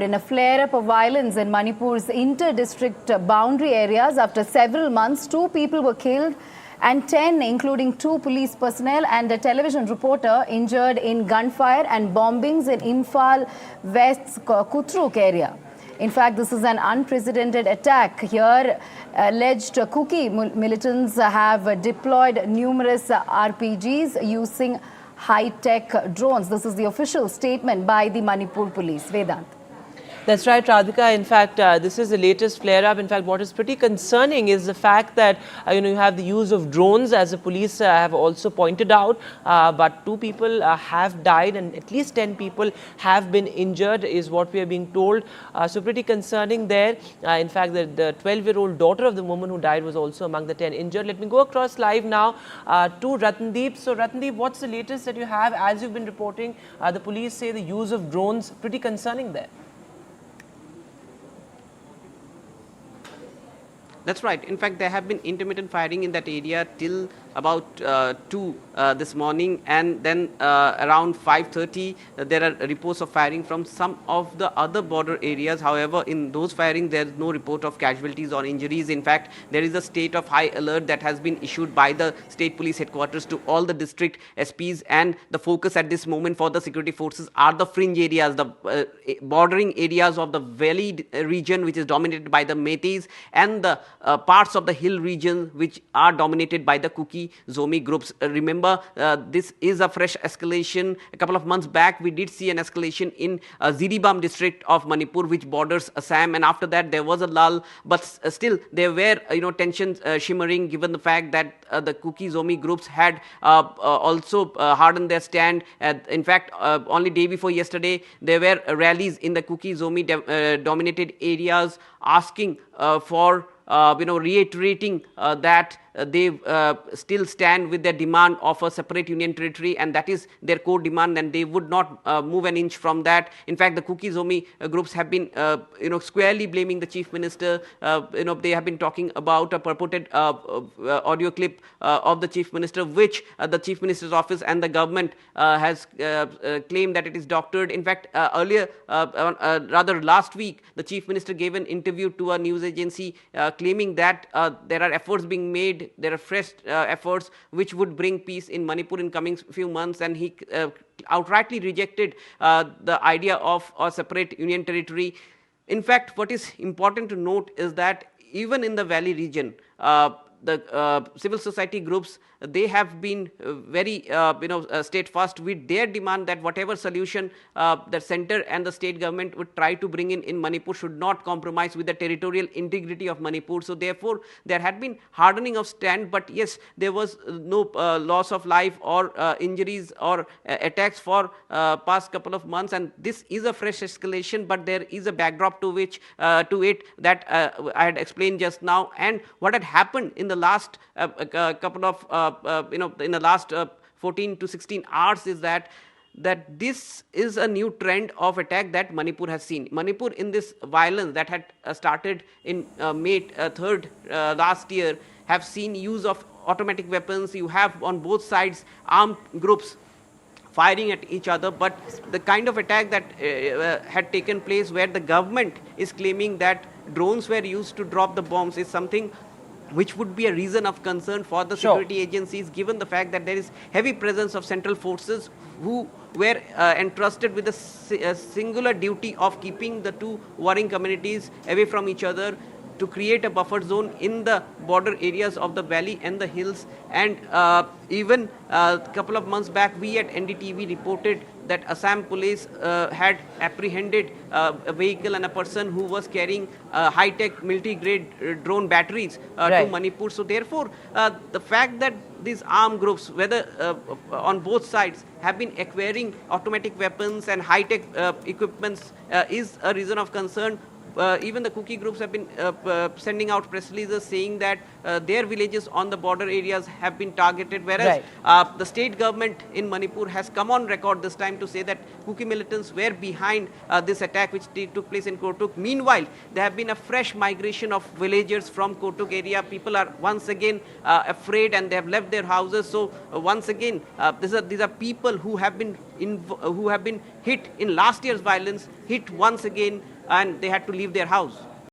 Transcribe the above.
In a flare-up of violence in Manipur's inter-district boundary areas, after several months, 2 people were killed and 10, including 2 police personnel and a television reporter, injured in gunfire and bombings in Imphal West's Kutruk area. In fact, this is an unprecedented attack. Here, alleged Kuki militants have deployed numerous RPGs using high-tech drones. This is the official statement by the Manipur police. Vedant. That's right, Radhika. In fact, this is the latest flare-up. In fact, what is pretty concerning is the fact that, you have the use of drones, as the police have also pointed out, but 2 people have died and at least 10 people have been injured, is what we are being told. So pretty concerning there. In fact, the 12-year-old daughter of the woman who died was also among the 10 injured. Let me go across live now to Ratndeep. So Ratndeep, what's the latest that you have? As you've been reporting, the police say the use of drones, pretty concerning there. That's right. In fact, there have been intermittent firing in that area till about 2 this morning, and then around 5:30 there are reports of firing from some of the other border areas. However, in those firing there is no report of casualties or injuries. In fact, there is a state of high alert that has been issued by the state police headquarters to all the district SPs, and the focus at this moment for the security forces are the fringe areas, the bordering areas of the valley region, which is dominated by the Metis, and the parts of the hill region which are dominated by the Kuki Zomi groups. Remember, this is a fresh escalation. A couple of months back, we did see an escalation in Ziribam district of Manipur, which borders Assam, and after that there was a lull, but still there were tensions shimmering, given the fact that the Kuki Zomi groups had also hardened their stand. In fact, only day before yesterday, there were rallies in the Kuki Zomi dominated areas asking for reiterating that they still stand with their demand of a separate union territory, and that is their core demand, and they would not move an inch from that. In fact, the Kuki Zomi groups have been squarely blaming the chief minister. They have been talking about a purported audio clip of the chief minister, which the chief minister's office and the government has claimed that it is doctored. In fact, earlier, rather last week, the chief minister gave an interview to a news agency claiming that there are efforts being made, there are fresh efforts which would bring peace in Manipur in coming few months, and he outrightly rejected the idea of a separate union territory. In fact, what is important to note is that even in the valley region, the civil society groups, they have been very steadfast with their demand that whatever solution the center and the state government would try to bring in Manipur should not compromise with the territorial integrity of Manipur. So therefore there had been hardening of stand, but yes, there was no loss of life or injuries or attacks for past couple of months, and this is a fresh escalation, but there is a backdrop to which to it that I had explained just now. And what had happened in the last couple of in the last 14 to 16 hours is that this is a new trend of attack that Manipur has seen. Manipur, in this violence that had started in May 3rd last year, have seen use of automatic weapons. You have on both sides armed groups firing at each other, but the kind of attack that had taken place, where the government is claiming that drones were used to drop the bombs, is something which would be a reason of concern for the security agencies, given the fact that there is heavy presence of central forces who were entrusted with the singular duty of keeping the two warring communities away from each other, to create a buffer zone in the border areas of the valley and the hills. And even a couple of months back, we at NDTV reported that Assam police had apprehended a vehicle and a person who was carrying high-tech military-grade drone batteries to Manipur. So therefore, the fact that these armed groups, whether on both sides, have been acquiring automatic weapons and high-tech equipments is a reason of concern. even the Kuki groups have been sending out press releases saying that their villages on the border areas have been targeted, whereas the state government in Manipur has come on record this time to say that Kuki militants were behind this attack which took place in Kotuk. Meanwhile, there have been a fresh migration of villagers from Kotuk area. People are once again afraid and they have left their houses. So once again, these are people who have been hit in last year's violence, hit once again, and they had to leave their house.